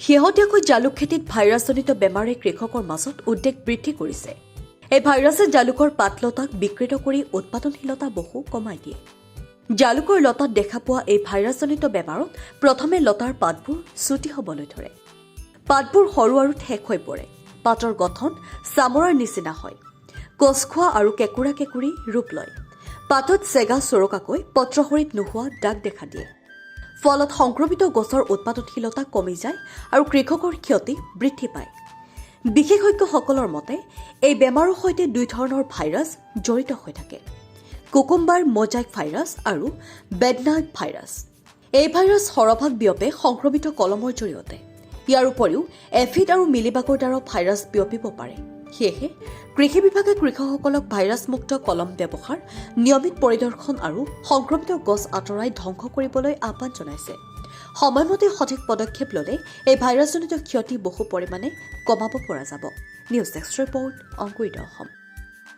শেহতীয়াকৈ জালুক খেতিত ভাইৰাছজনিত বেমাৰে কৃষকৰ মাজত উদ্বেগ বৃদ্ধি কৰিছে। এই ভাইৰাছে জালুকৰ পাতলতাক বিকৃত কৰি উৎপাদনশীলতা বহু কমাই দিয়ে। জালুকৰ লতাত দেখা পোৱা এই ভাইৰাছজনিত বেমাৰত প্ৰথমে লতাৰ পাতবোৰ চুটি হ'বলৈ ধৰে। পাতবোৰ সৰু আৰু ঠেক হৈ পৰে। পাতৰ গঠন চামৰাৰ নিচিনা হয়। কচখোৱা আৰু কেঁকুৰা কেঁকুৰি ৰূপ লয়। পাতত চেগা চৰকাকৈ পত্ৰসৰিত নোহোৱা দাগ দেখা দিয়ে। ফলত সংক্ৰমিত গছৰ উৎপাদনশীলতা কমি যায় আৰু কৃষকৰ ক্ষতি বৃদ্ধি পায়। বিশেষজ্ঞসকলৰ মতে এই বেমাৰৰ সৈতে দুই ধৰণৰ ভাইৰাছ জড়িত হৈ থাকে: কুকুম্বাৰ মোজাইক ভাইৰাছ আৰু বেডনাৰ্ড ভাইৰাছ। এই ভাইৰাছ সৰহভাগ বিয়পে সংক্ৰমিত কলমৰ জৰিয়তে। ইয়াৰ উপৰিও এফিড আৰু মিলিবাগৰ দ্বাৰা ভাইৰাছ বিয়পিব পাৰে। সেয়েহে কৃষি বিভাগে কৃষকসকলক ভাইৰাছমুক্ত কলম ব্যৱহাৰ, নিয়মিত পৰিদৰ্শন আৰু সংক্ৰমিত গছ আঁতৰাই ধ্বংস কৰিবলৈ আহ্বান জনাইছে। সময়মতে সঠিক পদক্ষেপ ল'লে এই ভাইৰাছজনিত ক্ষতি বহু পৰিমাণে কমাব পৰা যাব। নিউজ ডেস্ক ৰিপৰ্ট, অংকুৰিত অসম।